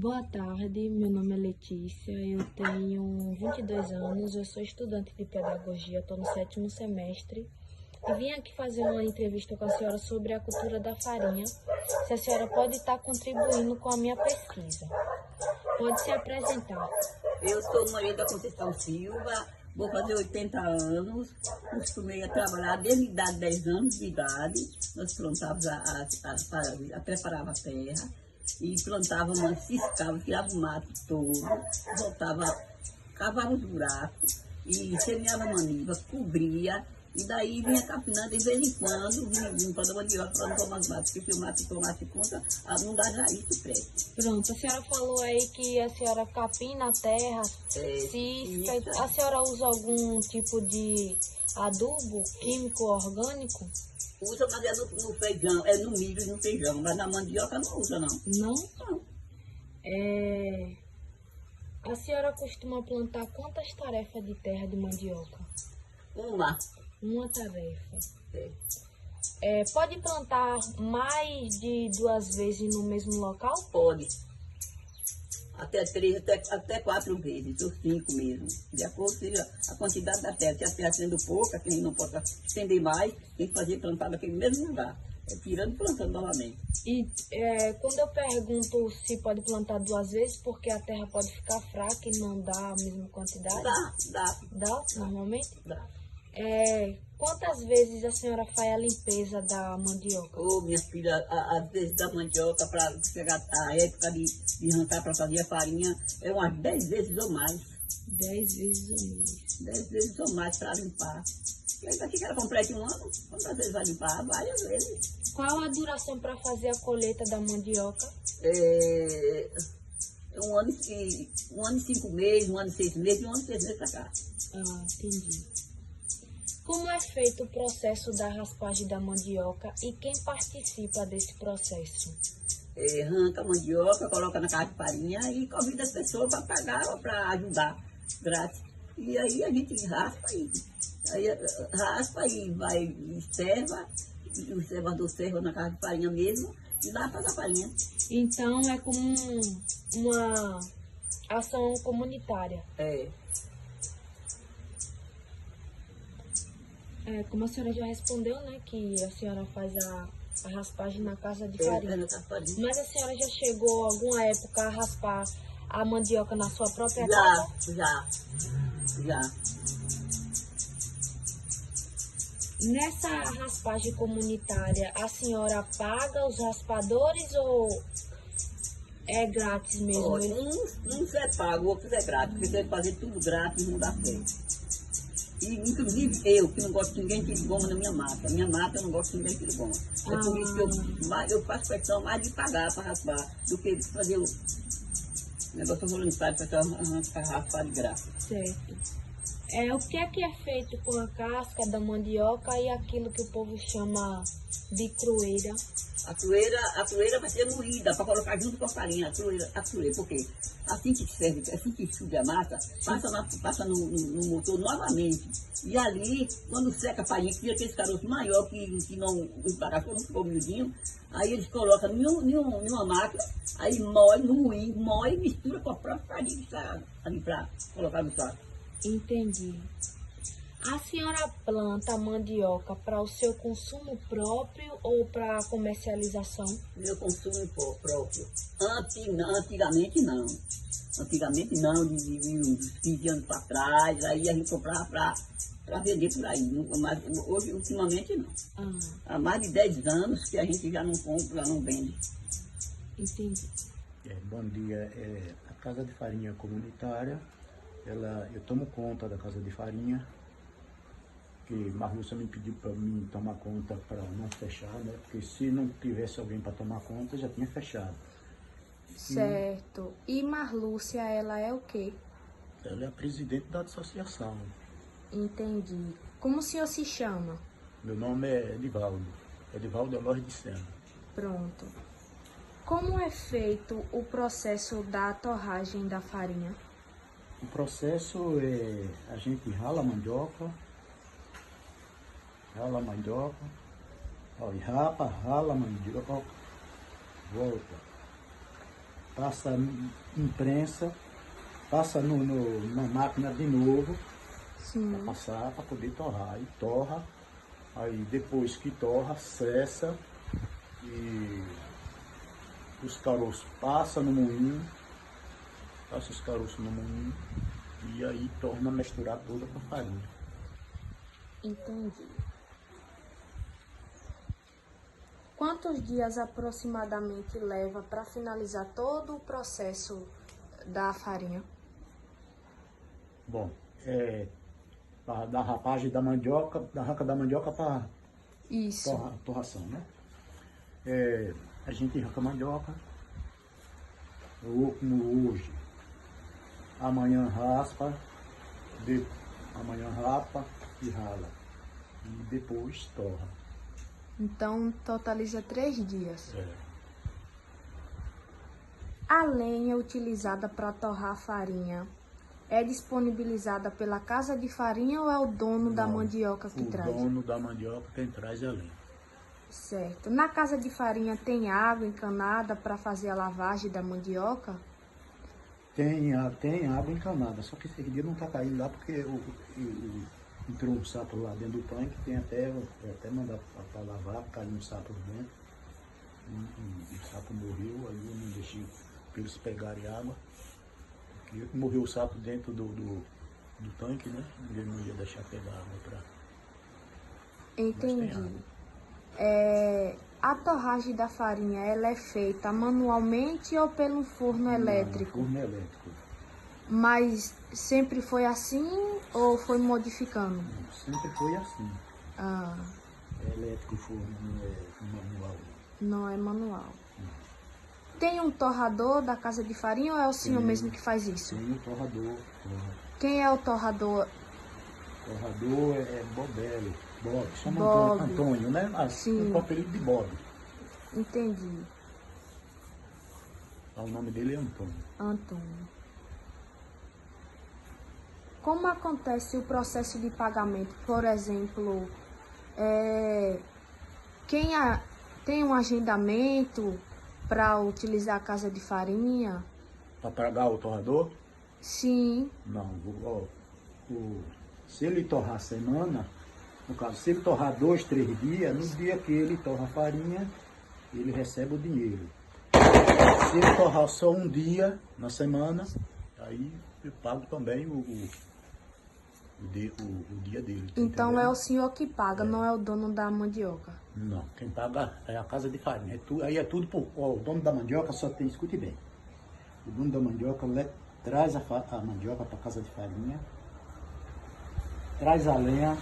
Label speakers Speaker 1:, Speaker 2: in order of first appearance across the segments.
Speaker 1: Boa tarde, meu nome é Letícia, eu tenho 22 anos, eu sou estudante de pedagogia, estou no 7º semestre e vim aqui fazer uma entrevista com a senhora sobre a cultura da farinha, se a senhora pode estar contribuindo com a minha pesquisa. Pode se apresentar.
Speaker 2: Eu sou Maria da Conceição Silva, vou fazer 80 anos, costumei trabalhar desde a idade de 10 anos de idade, nós plantávamos, preparava a terra, e plantávamos, ciscávamos, tirava o mato todo, voltava, cavava os buracos e semeava maniva, cobria, e daí vinha capinando de vez em quando, vinha limpando a mandioca para não tomar os matos, porque se o mato tomasse conta, não dá raiz que preste.
Speaker 1: Pronto, a senhora falou aí que a senhora capina a terra, cisca, a senhora usa algum tipo de adubo químico orgânico?
Speaker 2: Usa, mas é no feijão, é no milho e no feijão, mas na mandioca não usa, não.
Speaker 1: Não?
Speaker 2: Não.
Speaker 1: A senhora costuma plantar quantas tarefas de terra de mandioca?
Speaker 2: Uma
Speaker 1: tarefa.
Speaker 2: É.
Speaker 1: Pode plantar mais de 2 vezes no mesmo local?
Speaker 2: Pode. Até 3, até 4 vezes, ou 5 mesmo. De acordo com a quantidade da terra. Se a terra sendo pouca, quem não pode estender mais, tem que fazer plantar naquele mesmo lugar. Tirando e plantando novamente.
Speaker 1: E quando eu pergunto se pode plantar 2 vezes, porque a terra pode ficar fraca e não dá a mesma quantidade?
Speaker 2: Dá.
Speaker 1: Dá, normalmente?
Speaker 2: Dá.
Speaker 1: Quantas vezes a senhora faz a limpeza da mandioca?
Speaker 2: Minha filha, às vezes da mandioca, para chegar a época de arrancar para fazer a farinha, é umas 10 vezes ou mais.
Speaker 1: 10 vezes ou mais.
Speaker 2: 10 vezes ou mais para limpar. E aí daqui que ela complete um ano, quantas vezes vai limpar? Várias vezes.
Speaker 1: Qual a duração para fazer a colheita da mandioca?
Speaker 2: É 1 ano e 5 meses, 1 ano e 6 meses, 1 ano e 6 meses para cá.
Speaker 1: Entendi. Como é feito o processo da raspagem da mandioca e quem participa desse processo?
Speaker 2: Arranca a mandioca, coloca na caixa de farinha e convida as pessoas para pagar ou para ajudar, grátis. E aí a gente raspa e vai serva, e o servador serva na caixa de farinha mesmo e lá faz a farinha.
Speaker 1: Então é como uma ação comunitária. Como a senhora já respondeu, né, que a senhora faz a raspagem na casa de farinha. Mas a senhora já chegou alguma época a raspar a mandioca na sua própria casa?
Speaker 2: Já.
Speaker 1: Nessa raspagem comunitária, a senhora paga os raspadores ou é grátis mesmo?
Speaker 2: Uns é pago, outros é grátis, porque você fazer tudo grátis não dá certo. E, inclusive, eu, que não gosto de ninguém tire goma na minha mata. Minha mata eu não gosto de ninguém tire goma. É por isso que eu faço questão mais de pagar para raspar do que de fazer o negócio voluntário para raspar de graça.
Speaker 1: Certo. O que é feito com a casca da mandioca e aquilo que o povo chama de crueira?
Speaker 2: A crueira vai ser moída para colocar junto com a farinha, a crueira, porque assim que serve, assim que suja a massa, passa no motor novamente. E ali, quando seca a farinha, cria aquele caroço maior que não, os bagaços não ficou miudinho, aí eles colocam em uma máquina, aí moe no moinho, moe e mistura com a própria farinha que está ali para colocar no saco.
Speaker 1: Entendi. A senhora planta mandioca para o seu consumo próprio ou para comercialização?
Speaker 2: Meu consumo próprio. Antigamente não. Antigamente não, de uns 15 anos para trás, aí a gente comprava para vender por aí. Mas hoje, ultimamente, não. Há mais de 10 anos que a gente já não compra, já não vende.
Speaker 1: Entendi.
Speaker 3: Bom dia. A Casa de Farinha Comunitária, eu tomo conta da Casa de Farinha, que Marlúcia me pediu para mim tomar conta para não fechar, né? Porque se não tivesse alguém para tomar conta, já tinha fechado.
Speaker 1: Certo. E Marlúcia, ela é o quê?
Speaker 3: Ela é a presidente da associação.
Speaker 1: Entendi. Como o senhor se chama?
Speaker 3: Meu nome é Edivaldo. Edivaldo Eloy de Sena.
Speaker 1: Pronto. Como é feito o processo da torragem da farinha?
Speaker 3: O processo é a gente rala a mandioca, ó, e rala a mandioca, volta. passa em prensa, passa na máquina de novo,
Speaker 1: Sim.
Speaker 3: para passar, para poder torrar. Aí torra, aí depois que torra, cessa e os caroços passam no moinho, passa os caroços no moinho e aí torna a misturar toda com a farinha.
Speaker 1: Entendi. Quantos dias aproximadamente leva para finalizar todo o processo da farinha?
Speaker 3: Bom, da rapagem da mandioca, da arranca da mandioca para
Speaker 1: Isso.
Speaker 3: torração, né? A gente arranca a mandioca, ou como hoje, amanhã raspa, amanhã rapa e rala, e depois torra.
Speaker 1: Então, totaliza 3 dias.
Speaker 3: É.
Speaker 1: A lenha utilizada para torrar a farinha é disponibilizada pela casa de farinha ou é o dono da
Speaker 3: Não,
Speaker 1: mandioca que traz?
Speaker 3: O dono da mandioca quem traz é a lenha.
Speaker 1: Certo. Na casa de farinha tem água encanada para fazer a lavagem da mandioca?
Speaker 3: Tem água encanada, só que esse dia não está caindo lá porque entrou um sapo lá dentro do tanque, tem até mandar para lavar, caiu um sapo dentro, o sapo morreu, aí eu não deixei para eles pegarem água, porque morreu o sapo dentro do tanque, né? Ele não ia deixar pegar água para...
Speaker 1: Entendi. A torragem da farinha, ela é feita manualmente ou pelo forno elétrico?
Speaker 3: Forno elétrico.
Speaker 1: Mas sempre foi assim ou foi modificando?
Speaker 3: Sempre foi assim.
Speaker 1: Ah,
Speaker 3: É elétrico o forno, não é manual.
Speaker 1: não é manual. Tem um torrador da casa de farinha ou é o senhor
Speaker 3: Tem.
Speaker 1: mesmo que faz isso?
Speaker 3: Tem o torrador.
Speaker 1: Quem é o torrador?
Speaker 3: O torrador é Bobelli. Bob, chama
Speaker 1: Bob.
Speaker 3: Antônio, né?
Speaker 1: Sim.
Speaker 3: Com o apelido de Bob.
Speaker 1: Entendi.
Speaker 3: O nome dele é Antônio.
Speaker 1: Antônio. Como acontece o processo de pagamento? Por exemplo, tem um agendamento para utilizar a casa de farinha?
Speaker 3: Para pagar o torrador?
Speaker 1: Sim.
Speaker 3: Não. Se ele torrar semana, no caso, se ele torrar 2, 3 dias, no dia que ele torra a farinha, ele recebe o dinheiro. Se ele torrar só um dia na semana, aí eu pago também o dia dele. Tá
Speaker 1: Então
Speaker 3: entendendo?
Speaker 1: é o senhor que paga, não é o dono da mandioca.
Speaker 3: Não, quem paga é a casa de farinha. Aí é tudo o dono da mandioca só tem, escute bem. O dono da mandioca traz a mandioca para a casa de farinha, traz a lenha,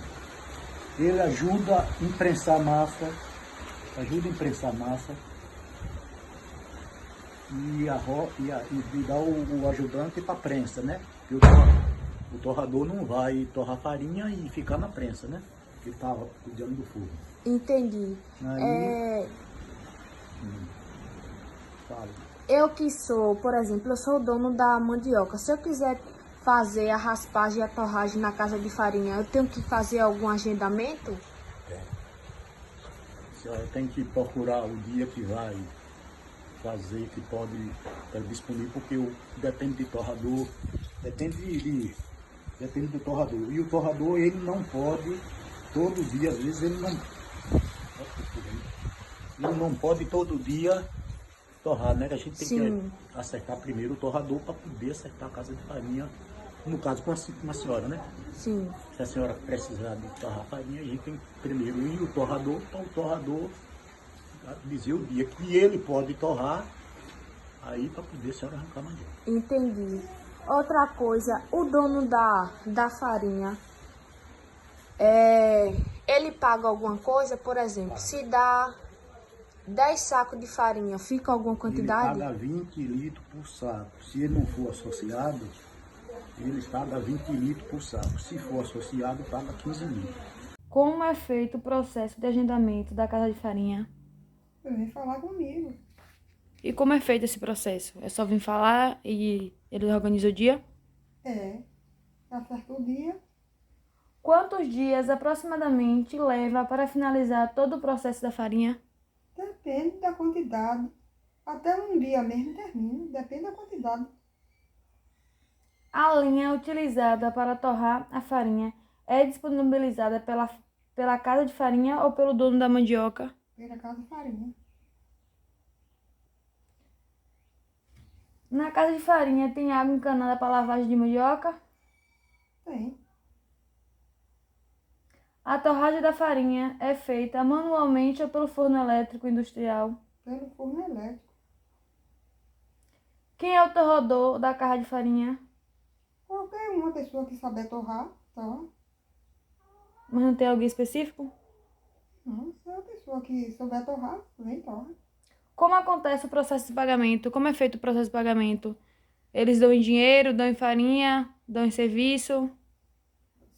Speaker 3: ele ajuda a imprensar a massa, e dá o ajudante para a prensa, né? Porque o torrador não vai torrar farinha e ficar na prensa, né? Porque está cuidando do fogo.
Speaker 1: Entendi.
Speaker 3: Aí, fala.
Speaker 1: Eu que sou, por exemplo, eu sou o dono da mandioca. Se eu quiser fazer a raspagem e a torragem na casa de farinha, eu tenho que fazer algum agendamento?
Speaker 3: A senhora tem que procurar o dia que vai fazer, que pode estar disponível, porque depende de torrador, depende do torrador. E o torrador, ele não pode, todo dia, às vezes ele não pode todo dia torrar, né? A gente tem
Speaker 1: Sim.
Speaker 3: que acertar primeiro o torrador para poder acertar a casa de farinha, no caso com a senhora, né?
Speaker 1: Sim.
Speaker 3: Se a senhora precisar de torrar farinha, a gente tem primeiro ir o torrador, para o torrador dizer o dia que ele pode torrar, aí para poder a senhora arrancar a mandioca.
Speaker 1: Entendi. Outra coisa, o dono da farinha, ele paga alguma coisa? Por exemplo, se dá 10 sacos de farinha, fica alguma quantidade?
Speaker 3: Ele paga 20 litros por saco. Se ele não for associado, ele paga 20 litros por saco. Se for associado, paga 15 litros.
Speaker 1: Como é feito o processo de agendamento da casa de farinha?
Speaker 4: Ele vem falar comigo.
Speaker 1: E como é feito esse processo? É só vir falar e ele organiza o dia?
Speaker 4: Acerta o dia.
Speaker 1: Quantos dias aproximadamente leva para finalizar todo o processo da farinha?
Speaker 4: Depende da quantidade. Até um dia mesmo termina, depende da quantidade.
Speaker 1: A linha utilizada para torrar a farinha é disponibilizada pela casa de farinha ou pelo dono da mandioca?
Speaker 4: Pela casa de farinha.
Speaker 1: Na casa de farinha tem água encanada para lavagem de mandioca?
Speaker 4: Tem.
Speaker 1: A torragem da farinha é feita manualmente ou pelo forno elétrico industrial?
Speaker 4: Pelo forno elétrico.
Speaker 1: Quem é o torrador da casa de farinha?
Speaker 4: Qualquer uma pessoa que souber torrar, torra.
Speaker 1: Mas não tem alguém específico?
Speaker 4: Não, se é uma pessoa que souber torrar, vem torra.
Speaker 1: Como acontece o processo de pagamento? Como é feito o processo de pagamento? Eles dão em dinheiro, dão em farinha, dão em serviço?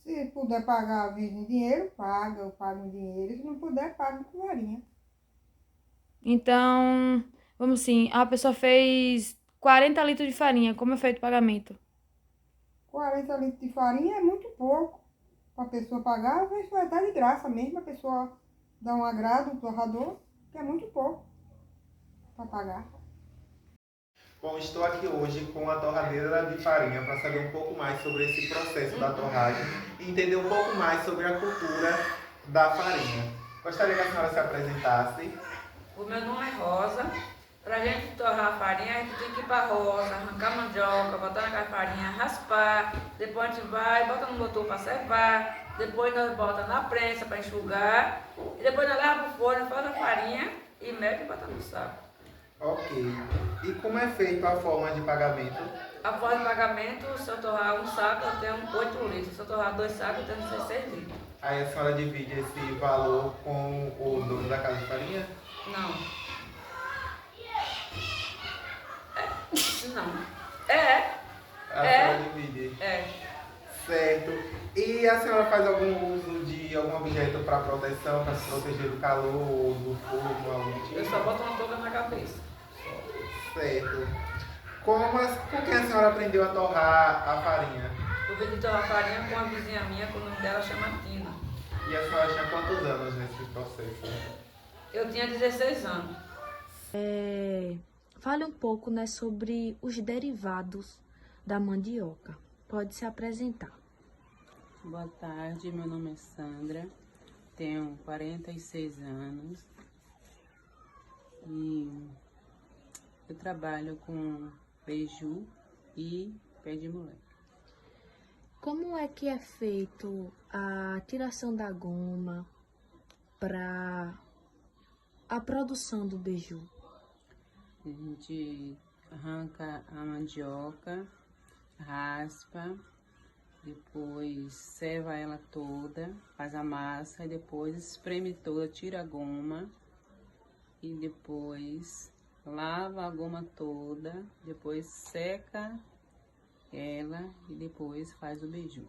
Speaker 4: Se puder pagar a vez em dinheiro, paga, eu pago em dinheiro. Se não puder, paga com farinha.
Speaker 1: Então, vamos assim, a pessoa fez 40 litros de farinha. Como é feito o pagamento?
Speaker 4: 40 litros de farinha é muito pouco. Para a pessoa pagar, às vezes vai dar de graça mesmo. A pessoa dá um agrado, um torrador, que é muito pouco para pagar.
Speaker 5: Bom, estou aqui hoje com a torradeira de farinha para saber um pouco mais sobre esse processo da torragem e entender um pouco mais sobre a cultura da farinha. Gostaria que a senhora se apresentasse.
Speaker 6: O meu nome é Rosa. Para a gente torrar a farinha, a gente tem que ir para a roça, arrancar a mandioca, botar na farinha, raspar. Depois a gente vai, bota no motor para servar. Depois nós bota na prensa para enxugar. E depois nós leva para o forno, faz a farinha e mete e bota no saco.
Speaker 5: Ok. E como é feita a forma de pagamento?
Speaker 6: A forma de pagamento, se eu torrar um saco, eu tenho 8 litros. Se eu torrar 2 sacos, eu tenho 16 litros.
Speaker 5: Aí a senhora divide esse valor com o dono da casa de farinha?
Speaker 6: Não. Não. É.
Speaker 5: A senhora divide.
Speaker 6: É.
Speaker 5: Certo. E a senhora faz algum uso de algum objeto para proteção, para se proteger do calor, do fogo, algum tipo?
Speaker 6: Eu só boto uma touca na cabeça.
Speaker 5: Certo. Com quem a senhora aprendeu a torrar a farinha?
Speaker 6: Eu vim de torrar farinha com uma vizinha minha, que o nome dela chama Tina.
Speaker 5: E a senhora tinha quantos anos nesse processo?
Speaker 6: Eu tinha 16 anos.
Speaker 1: Fale um pouco, né, sobre os derivados da mandioca. Pode se apresentar.
Speaker 7: Boa tarde, meu nome é Sandra, tenho 46 anos e eu trabalho com beiju e pé de moleque.
Speaker 1: Como é que é feito a tiração da goma para a produção do beiju?
Speaker 7: A gente arranca a mandioca, raspa, depois ceva ela toda, faz a massa e depois espreme toda, tira a goma e depois lava a goma toda, depois seca ela e depois faz o beiju.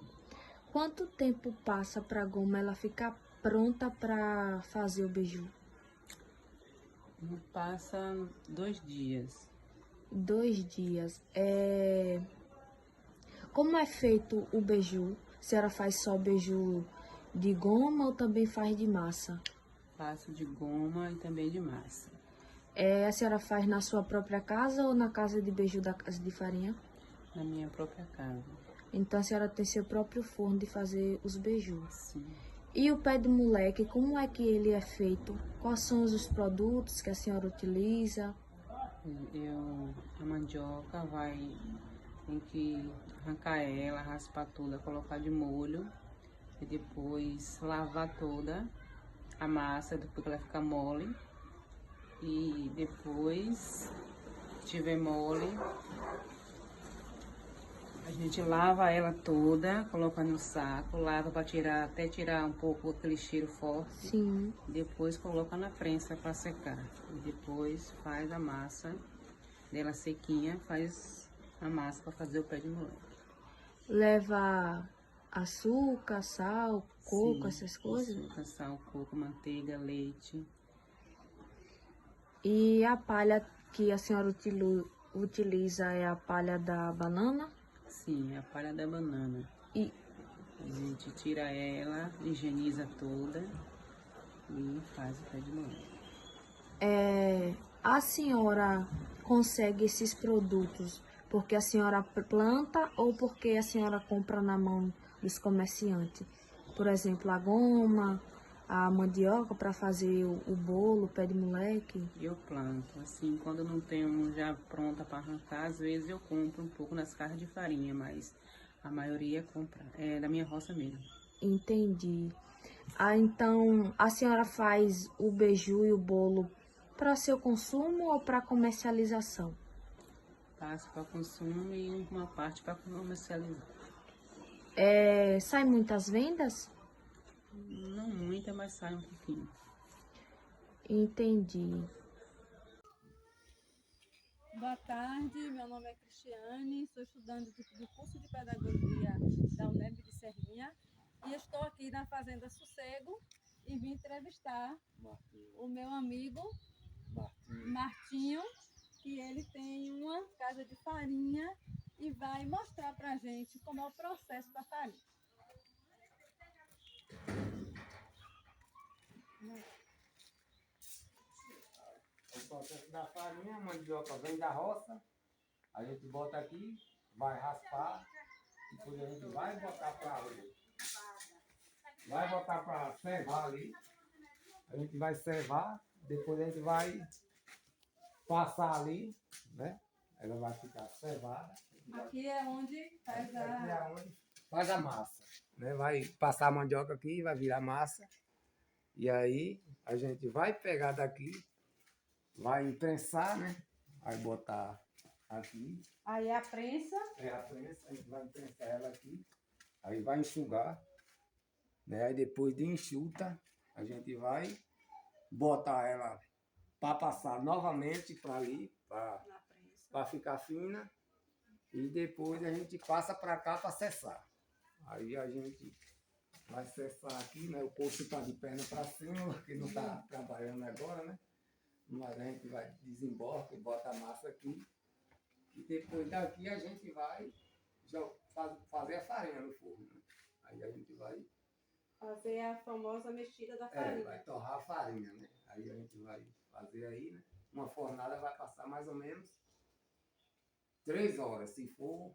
Speaker 1: Quanto tempo passa para a goma ela ficar pronta para fazer o beiju?
Speaker 7: Passa 2 dias.
Speaker 1: 2 dias. Como é feito o beiju? A senhora faz só beiju de goma ou também faz de massa?
Speaker 7: Faço de goma e também de massa.
Speaker 1: A senhora faz na sua própria casa ou na casa de beiju da casa de farinha?
Speaker 7: Na minha própria casa.
Speaker 1: Então a senhora tem seu próprio forno de fazer os beijus.
Speaker 7: Sim.
Speaker 1: E o pé de moleque, como é que ele é feito? Quais são os produtos que a senhora utiliza?
Speaker 7: A mandioca tem que arrancar ela, raspar toda, colocar de molho e depois lavar toda a massa, depois que ela fica mole. E depois, se tiver mole, a gente lava ela toda, coloca no saco, lava para até tirar um pouco aquele cheiro forte.
Speaker 1: Sim.
Speaker 7: Depois coloca na prensa para secar. E depois faz a massa dela sequinha, faz a massa para fazer o pé de moleque.
Speaker 1: Leva açúcar, sal, coco,
Speaker 7: Sim,
Speaker 1: essas coisas?
Speaker 7: Açúcar, sal, coco, manteiga, leite.
Speaker 1: E a palha que a senhora utiliza é a palha da banana?
Speaker 7: Sim, é a palha da banana.
Speaker 1: E
Speaker 7: A gente tira ela, higieniza toda e faz o pé de moleque.
Speaker 1: A senhora consegue esses produtos porque a senhora planta ou porque a senhora compra na mão dos comerciantes? Por exemplo, a goma, a mandioca para fazer o bolo, o pé de moleque.
Speaker 7: Eu planto, assim, quando não tenho já pronta para arrancar, às vezes eu compro um pouco nas casas de farinha, mas a maioria compra, é da minha roça mesmo.
Speaker 1: Entendi. Então a senhora faz o beiju e o bolo para seu consumo ou para comercialização?
Speaker 7: Passo para consumo e uma parte para comercializar.
Speaker 1: Sai muitas vendas?
Speaker 7: Não muita, mas sai um pouquinho.
Speaker 1: Entendi.
Speaker 8: Boa tarde, meu nome é Cristiane, sou estudante do curso de Pedagogia da UNEB de Serrinha e estou aqui na Fazenda Sossego e vim entrevistar o meu amigo Martinho, que ele tem uma casa de farinha e vai mostrar pra gente como é o processo da farinha.
Speaker 9: O processo da farinha, a mandioca vem da roça, a gente bota aqui, vai raspar, depois a gente vai botar para servar ali, a gente vai servar, depois a gente vai passar ali, né? Ela vai ficar servada.
Speaker 8: Aqui é onde faz
Speaker 9: Aqui é onde faz a massa, né? Vai passar a mandioca aqui, vai virar massa, e aí a gente vai pegar daqui, vai imprensar, né? Vai botar aqui.
Speaker 8: Aí a prensa.
Speaker 9: É a prensa, a gente vai imprensar ela aqui. Aí vai enxugar, né? Aí depois de enxuta, a gente vai botar ela para passar novamente para ali, para ficar fina. E depois a gente passa para cá para cessar. Aí a gente vai cessar aqui, né? O posto está de perna para cima, porque não está trabalhando agora, né? Mas a gente vai desemborca e bota a massa aqui. E depois daqui a gente vai fazer a farinha no forno, né? Aí a gente vai
Speaker 8: Fazer a famosa mexida da farinha.
Speaker 9: vai torrar a farinha, né? Aí a gente vai fazer aí, né? Uma fornada vai passar mais ou menos 3 horas. Se for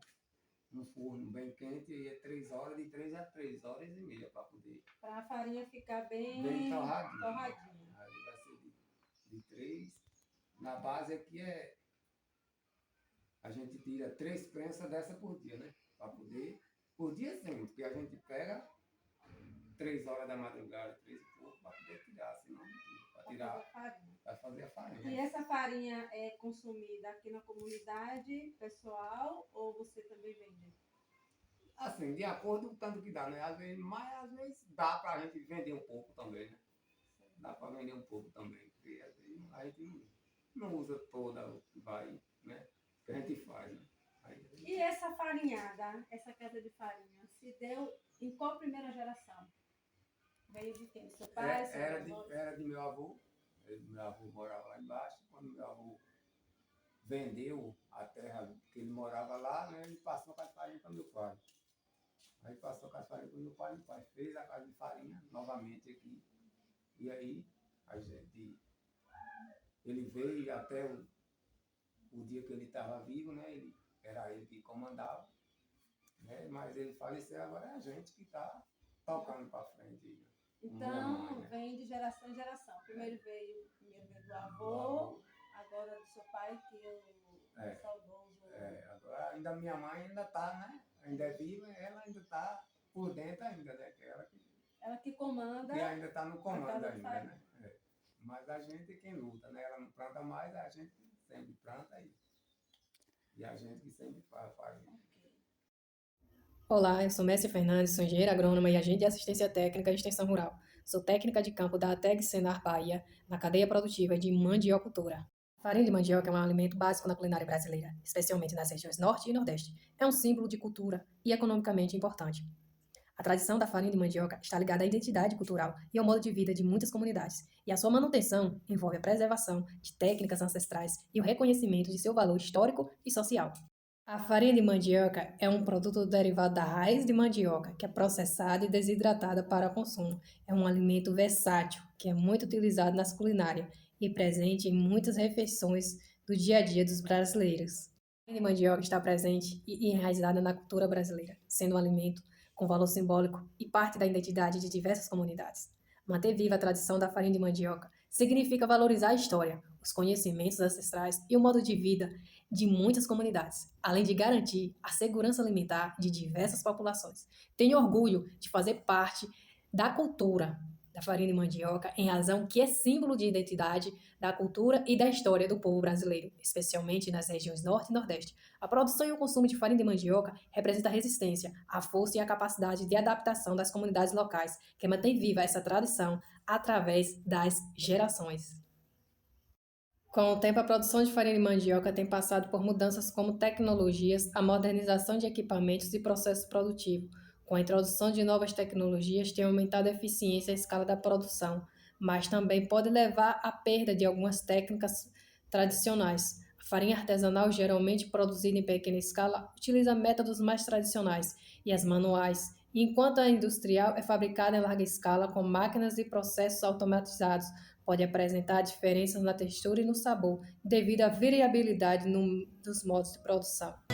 Speaker 9: um forno bem quente, é 3 horas, de 3 a 3 horas e meia para poder.
Speaker 8: Para a farinha ficar
Speaker 9: Bem torradinha.
Speaker 8: torradinha.
Speaker 9: Aí vai ser de 3. Na base aqui a gente tira 3 prensas dessa por dia, né? Para poder. Por dia sim, porque a gente pega 3 horas da madrugada, 3 e pouco, para poder tirar, senão não tira. Para tirar, para fazer a farinha.
Speaker 8: E essa farinha é consumida aqui na comunidade pessoal ou você também vende?
Speaker 9: Assim, de acordo com o tanto que dá, né? Às vezes, mas às vezes dá para a gente vender um pouco também, né? Dá para vender um pouco também, porque às vezes a gente não usa toda o que vai, né? Que a gente faz, né? Aí,
Speaker 8: E essa farinhada, essa casa de farinha, se deu em qual primeira geração? Veio de quem? Seu pai? Seu avô?
Speaker 9: era de meu avô. Meu avô morava lá embaixo. Quando meu avô vendeu a terra que ele morava lá, né? Ele passou com a farinha para meu pai. Aí passou com a farinha para meu pai fez a casa de farinha novamente aqui. E aí ele veio até o dia que ele estava vivo, né? Era ele que comandava, né? Mas ele faleceu, agora é a gente que está tocando para frente. Né?
Speaker 8: Então,
Speaker 9: mãe, né?
Speaker 8: vem de geração em geração. Primeiro veio do avô, agora do seu pai, que é o saudoso.
Speaker 9: Agora ainda minha mãe ainda está, né? Ainda é viva, ela ainda está por dentro ainda, né?
Speaker 8: Ela que comanda.
Speaker 9: Que ainda está no comando
Speaker 8: a
Speaker 9: ainda, né? Mas a gente é quem luta, né? Ela não planta mais, a gente sempre planta e a gente que sempre faz farinha.
Speaker 10: Olá, eu sou Messi Fernandes, sou engenheira agrônoma e agente de assistência técnica e extensão rural. Sou técnica de campo da ATEG Senar Bahia, na cadeia produtiva de mandiocultura. A farinha de mandioca é um alimento básico na culinária brasileira, especialmente nas regiões Norte e Nordeste. É um símbolo de cultura e economicamente importante. A tradição da farinha de mandioca está ligada à identidade cultural e ao modo de vida de muitas comunidades, e a sua manutenção envolve a preservação de técnicas ancestrais e o reconhecimento de seu valor histórico e social. A farinha de mandioca é um produto derivado da raiz de mandioca, que é processada e desidratada para consumo. É um alimento versátil, que é muito utilizado nas culinárias e presente em muitas refeições do dia a dia dos brasileiros. A farinha de mandioca está presente e enraizada na cultura brasileira, sendo um alimento com valor simbólico e parte da identidade de diversas comunidades. Manter viva a tradição da farinha de mandioca significa valorizar a história, os conhecimentos ancestrais e o modo de vida de muitas comunidades, além de garantir a segurança alimentar de diversas populações. Tenho orgulho de fazer parte da cultura da farinha de mandioca, em razão que é símbolo de identidade da cultura e da história do povo brasileiro, especialmente nas regiões Norte e Nordeste. A produção e o consumo de farinha de mandioca representa a resistência, a força e a capacidade de adaptação das comunidades locais, que mantém viva essa tradição através das gerações. Com o tempo, a produção de farinha de mandioca tem passado por mudanças como tecnologias, a modernização de equipamentos e processos produtivos. Com a introdução de novas tecnologias, tem aumentado a eficiência e a escala da produção, mas também pode levar à perda de algumas técnicas tradicionais. A farinha artesanal, geralmente produzida em pequena escala, utiliza métodos mais tradicionais e as manuais, enquanto a industrial é fabricada em larga escala com máquinas e processos automatizados. Pode apresentar diferenças na textura e no sabor, devido à variabilidade dos modos de produção.